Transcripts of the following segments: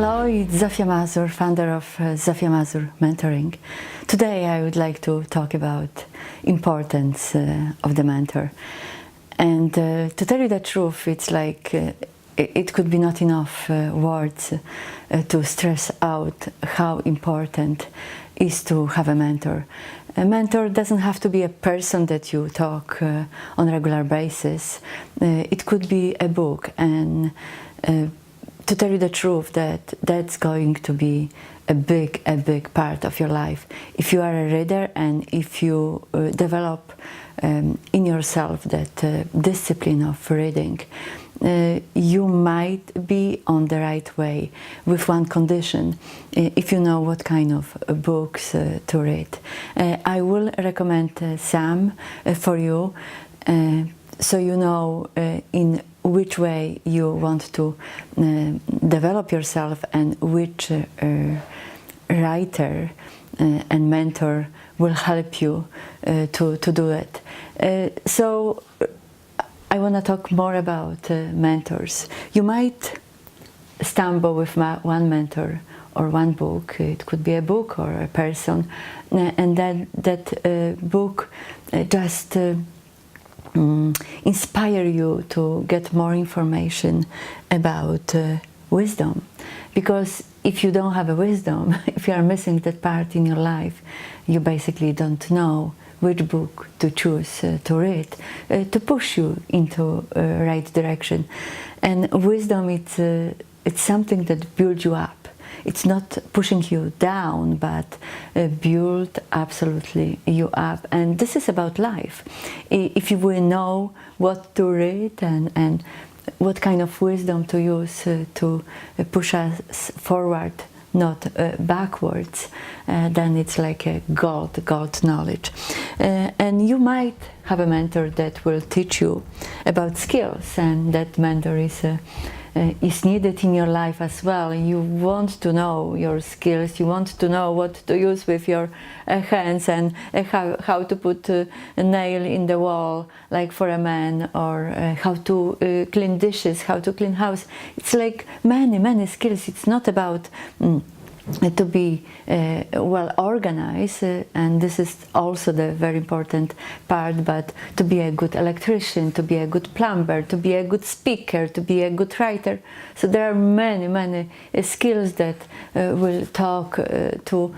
Hello, it's Zofia Mazur, founder of Zofia Mazur Mentoring. Today I would like to talk about importance of the mentor. And to tell you the truth, it's like it could be not enough words to stress out how important is to have a mentor. A mentor doesn't have to be a person that you talk on a regular basis. It could be a book, and to tell you the truth, that's going to be a big part of your life. If you are a reader and if you develop in yourself that discipline of reading, you might be on the right way, with one condition: if you know what kind of books to read. I will recommend some for you, so you know in which way you want to develop yourself and which writer and mentor will help you to do it. So I want to talk more about mentors. You might stumble with one mentor or one book. It could be a book or a person, and then that book just inspire you to get more information about wisdom. Because if you don't have a wisdom, if you are missing that part in your life, you basically don't know which book to choose to read to push you into right direction. And wisdom, it's something that builds you up. It's not pushing you down, but build absolutely you up. And this is about life. If you will know what to read and what kind of wisdom to use to push us forward, not backwards, then it's like a gold knowledge. And you might have a mentor that will teach you about skills, and that mentor is needed in your life as well. You want to know your skills, you want to know what to use with your hands, and how to put a nail in the wall, like for a man, or how to clean dishes, how to clean house. It's like many skills. It's not about to be well organized, and this is also the very important part, but to be a good electrician, to be a good plumber, to be a good speaker, to be a good writer. So there are many skills that will talk to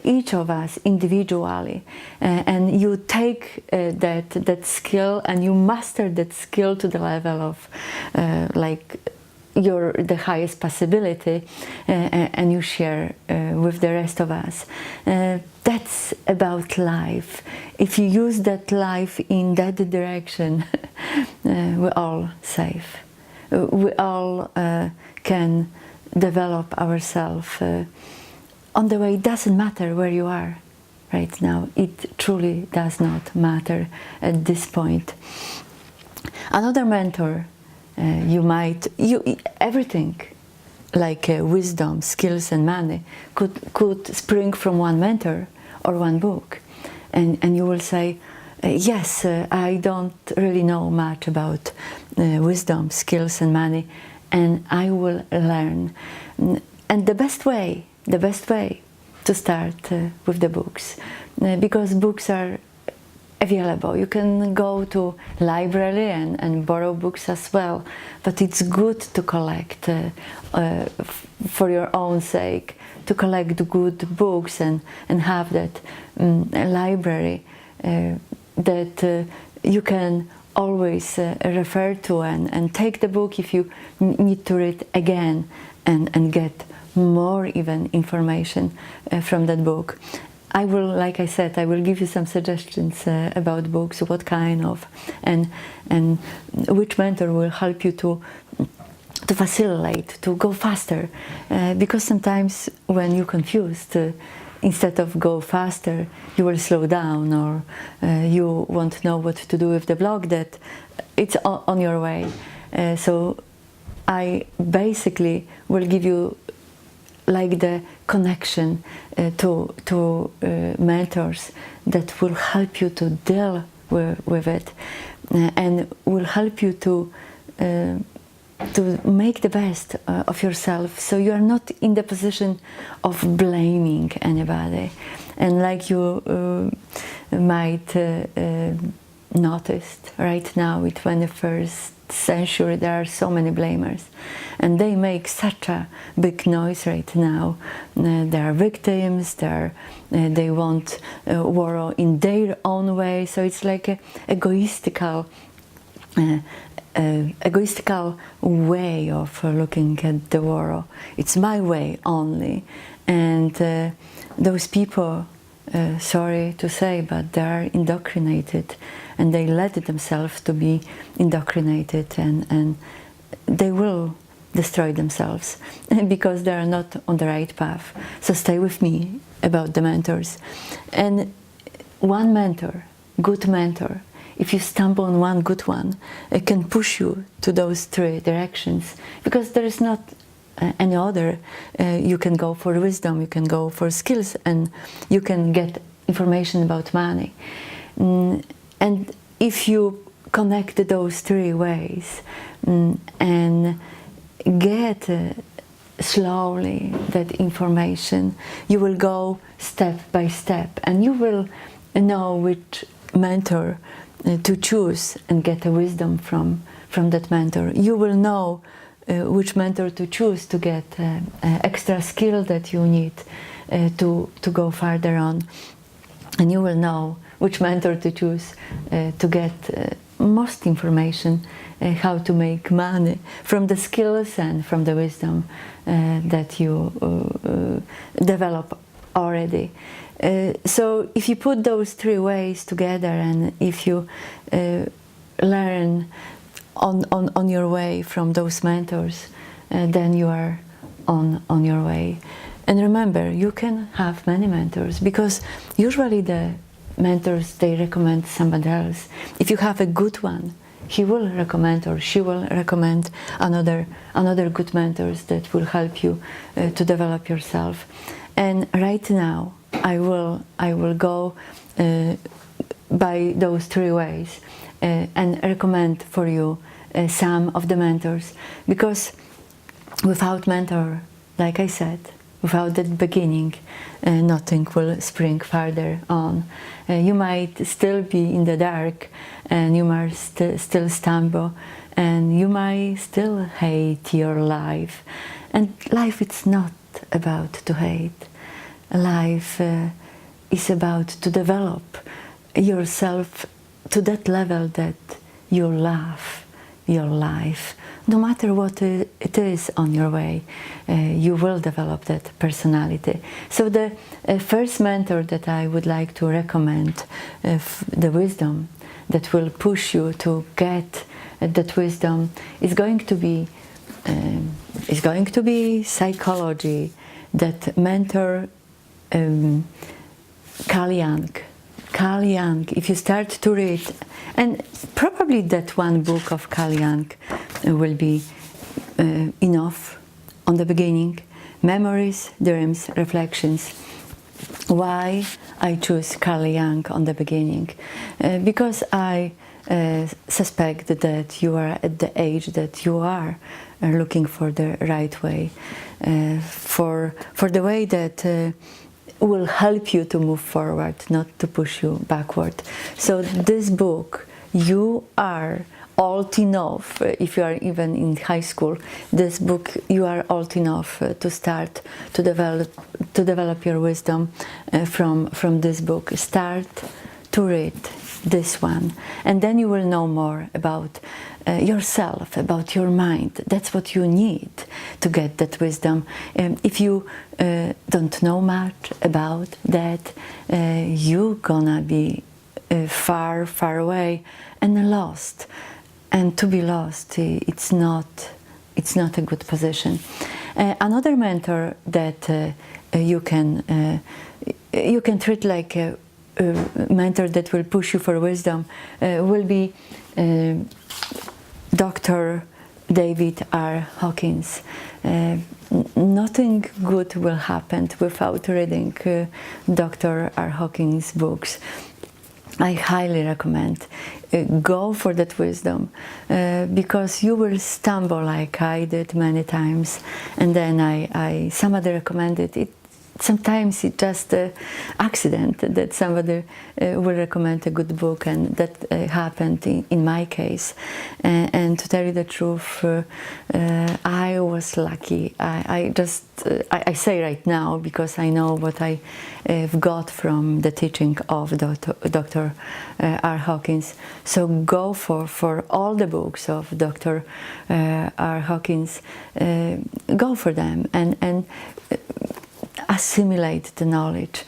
each of us individually, and you take that skill and you master that skill to the level of like the highest possibility, and you share with the rest of us. That's about life. If you use that life in that direction, we're all safe. We all can develop ourselves on the way. It doesn't matter where you are right now. It truly does not matter at this point. Another mentor, everything like wisdom, skills and money could spring from one mentor or one book, and you will say, yes, I don't really know much about wisdom, skills and money, and I will learn. And the best way to start with the books, because books are available. You can go to library and borrow books as well, but it's good to collect for your own sake, to collect good books and have that library that you can always refer to and take the book if you need to read again and get more even information from that book. Like I said, I will give you some suggestions about books, what kind of, and which mentor will help you to facilitate, to go faster. Because sometimes when you're confused, instead of go faster, you will slow down, or you won't know what to do with the blog that it's on your way. So I basically will give you like the connection to mentors that will help you to deal with it, and will help you to to make the best of yourself, so you are not in the position of blaming anybody. And like you might notice right now in 21st century, there are so many blamers, and they make such a big noise right now. They are victims, they want war in their own way, so it's like a egoistical way of looking at the war. It's my way only. And those people, sorry to say, but they are indoctrinated, and they let themselves to be indoctrinated, and they will destroy themselves because they are not on the right path. So stay with me about the mentors. And one mentor, good mentor, if you stumble on one good one, it can push you to those three directions, because there is not any other. You can go for wisdom, you can go for skills, and you can get information about money. And if you connect those three ways and get slowly that information, you will go step by step, and you will know which mentor to choose and get a wisdom from that mentor. You will know which mentor to choose to get extra skill that you need to go further on, and you will know which mentor to choose to get most information how to make money from the skills and from the wisdom that you develop already. So if you put those three ways together, and if you learn on your way from those mentors, then you are on your way. And remember, you can have many mentors, because usually the mentors, they recommend somebody else. If you have a good one, he will recommend, or she will recommend another good mentors that will help you to develop yourself. And right now I will go by those three ways and recommend for you some of the mentors, because without mentor, like I said, without that beginning, nothing will spring further on. You might still be in the dark, and you might still stumble, and you might still hate your life. And life is not about to hate. Life is about to develop yourself to that level that you love your life. No matter what it is on your way, you will develop that personality. So the first mentor that I would like to recommend, the wisdom that will push you to get that wisdom, is going to be psychology. That mentor, Carl Jung, if you start to read, and probably that one book of Carl Jung will be enough on the beginning. Memories, Dreams, Reflections. Why I choose Carl Jung on the beginning? Because I suspect that you are at the age that you are looking for the right way, for the way that will help you to move forward, not to push you backward. So this book, you are old enough, if you are even in high school, this book, you are old enough to start to develop your wisdom from this book. Start to read this one, and then you will know more about yourself, about your mind. That's what you need to get that wisdom. If you don't know much about that, you're gonna be far away and lost. And to be lost, it's not a good position. Another mentor that you can treat like a mentor that will push you for wisdom will be Dr. David R. Hawkins. Nothing good will happen without reading Dr. R. Hawkins' books. I highly recommend go for that wisdom, because you will stumble like I did many times, and then somebody recommended it. Sometimes it's just an accident that somebody will recommend a good book, and that happened in my case. And to tell you the truth, I was lucky. I say right now because I know what I have got from the teaching of Dr. R. Hawkins. So go for all the books of Dr. R. Hawkins. Go for them and assimilate the knowledge,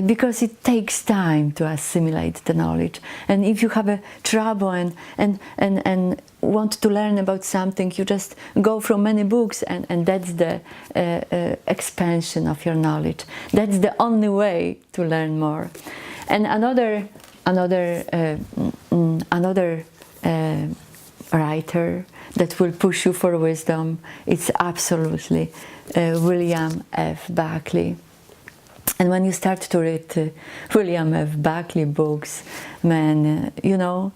because it takes time to assimilate the knowledge. And if you have a trouble and want to learn about something, you just go from many books, and that's the expansion of your knowledge. That's the only way to learn more. And another writer that will push you for wisdom, it's absolutely William F. Buckley. And when you start to read William F. Buckley books, man, you know,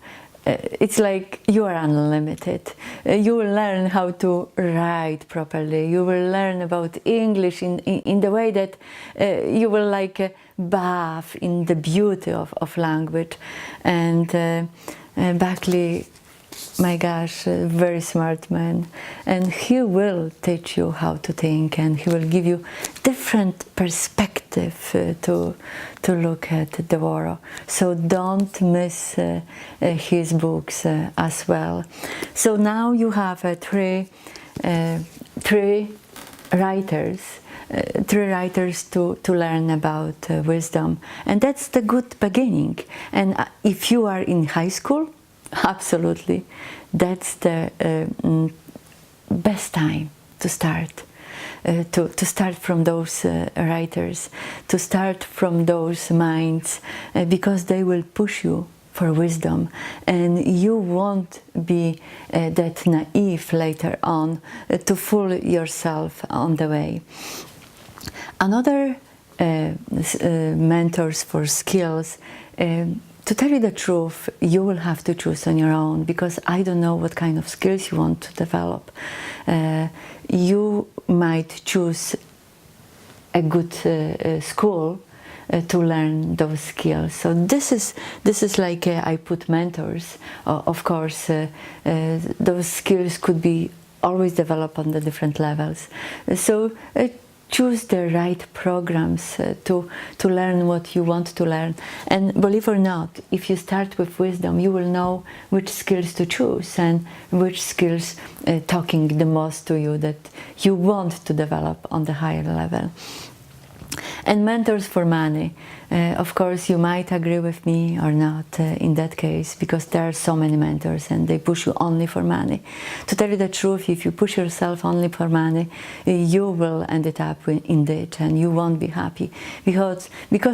it's like you are unlimited. You will learn how to write properly. You will learn about English in the way that you will like bath in the beauty of language. And Buckley, my gosh, a very smart man, and he will teach you how to think, and he will give you different perspective to look at the world. So don't miss his books as well. So now you have three writers. Three writers to learn about wisdom, and that's the good beginning. And if you are in high school, absolutely, that's the best time to start. To start from those writers, to start from those minds, because they will push you for wisdom, and you won't be that naive later on to fool yourself on the way. Another mentors for skills, to tell you the truth, you will have to choose on your own, because I don't know what kind of skills you want to develop. You might choose a good school to learn those skills. So this is like I put mentors. Of course, those skills could be always developed on the different levels. So choose the right programs to learn what you want to learn. And believe it or not, if you start with wisdom, you will know which skills to choose and which skills talking the most to you that you want to develop on the higher level. And mentors for money. Of course, you might agree with me or not in that case, because there are so many mentors and they push you only for money. To tell you the truth, if you push yourself only for money, you will end up in ditch and you won't be happy, because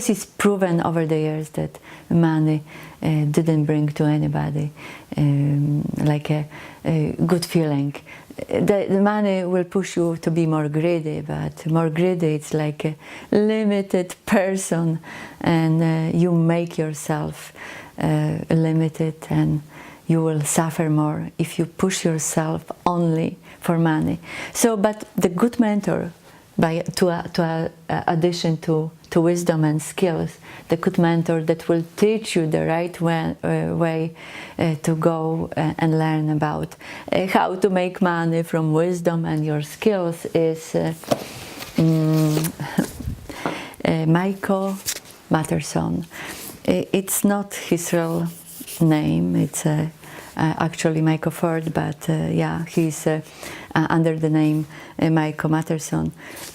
it's proven over the years that money didn't bring to anybody like a good feeling. The money will push you to be more greedy, but more greedy, it's like a limited person, and you make yourself limited, and you will suffer more if you push yourself only for money. So, but the good mentor, to addition to wisdom and skills, the good mentor that will teach you the right way to go and learn about how to make money from wisdom and your skills is Michael Peterson. It's not his real name, it's actually Michael Ford, but yeah, he's under the name Michael Peterson.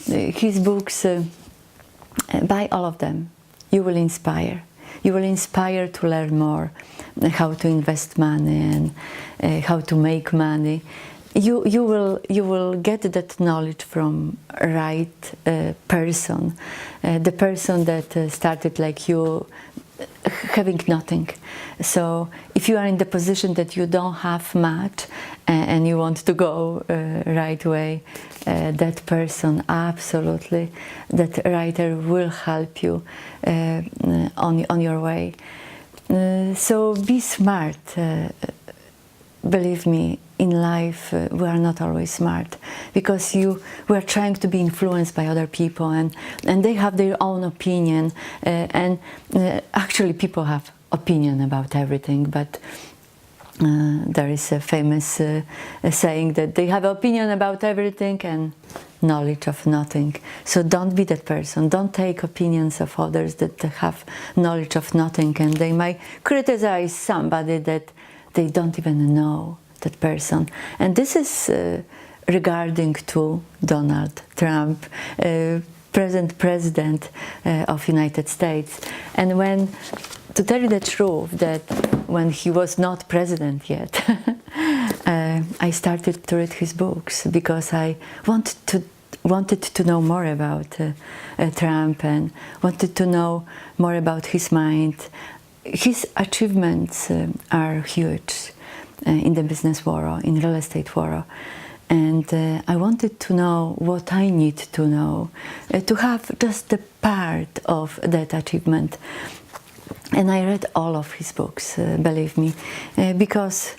His books, buy all of them. You will inspire. You will inspire to learn more how to invest money and how to make money. You will get that knowledge from right person, the person that started like you, having nothing. So if you are in the position that you don't have much and you want to go right way, that person, absolutely, that writer will help you on your way. So be smart. Believe me, in life we are not always smart, because we are trying to be influenced by other people, and they have their own opinion, and actually people have opinion about everything, but there is a famous saying that they have opinion about everything and knowledge of nothing. So don't be that person. Don't take opinions of others that have knowledge of nothing, and they might criticize somebody that they don't even know that person. And this is regarding to Donald Trump, present president of United States. And when, to tell you the truth, that when he was not president yet, I started to read his books, because I wanted to know more about Trump, and wanted to know more about his mind. His achievements are huge in the business world, in real estate world, and I wanted to know what I need to know to have just a part of that achievement. And I read all of his books, believe me, because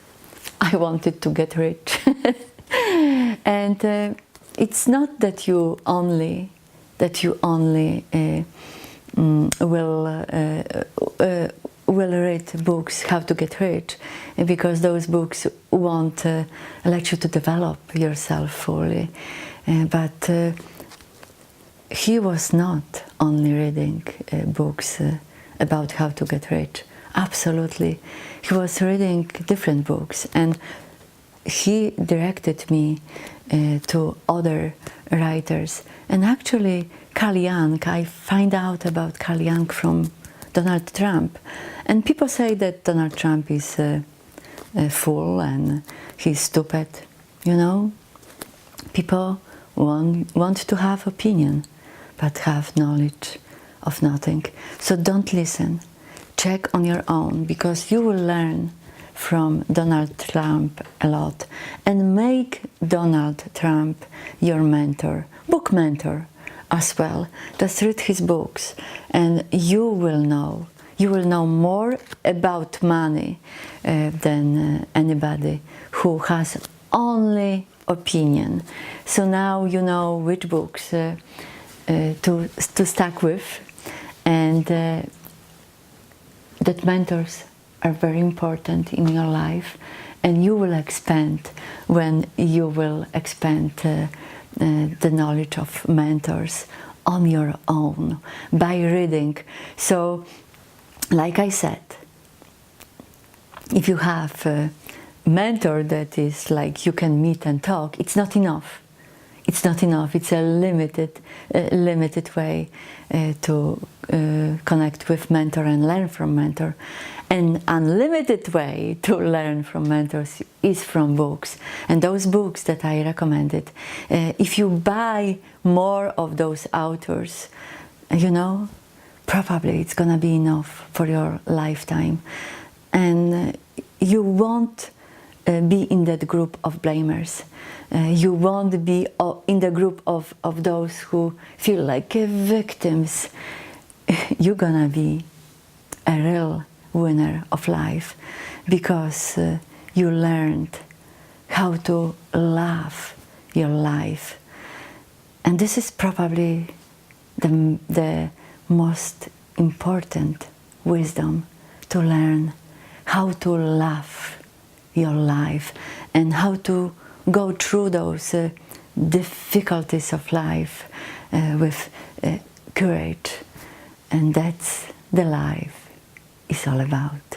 I wanted to get rich. And it's not that you only will read books how to get rich, because those books won't let you to develop yourself fully. But he was not only reading books about how to get rich. Absolutely, he was reading different books, and he directed me to other writers. And actually, Carl Jung, I find out about Carl Jung from Donald Trump. And people say that Donald Trump is a fool and he's stupid. You know, people want to have opinion, but have knowledge of nothing. So don't listen. Check on your own, because you will learn from Donald Trump a lot, and make Donald Trump your mentor, book mentor as well. Just read his books, and you will know more about money than anybody who has only opinion. So now you know which books to stick with, and that mentors are very important in your life, and you will expand when you will expand the knowledge of mentors on your own by reading. So, like I said, if you have a mentor that is like you can meet and talk, it's not enough. It's not enough. It's a limited way to connect with mentor and learn from mentor. An unlimited way to learn from mentors is from books. And those books that I recommended, if you buy more of those authors, you know, probably it's gonna be enough for your lifetime. And you won't be in that group of blamers. You won't be in the group of those who feel like victims. You're gonna be a real winner of life, because you learned how to love your life. And this is probably the most important wisdom, to learn how to love your life and how to go through those difficulties of life with courage. And that's the life is all about.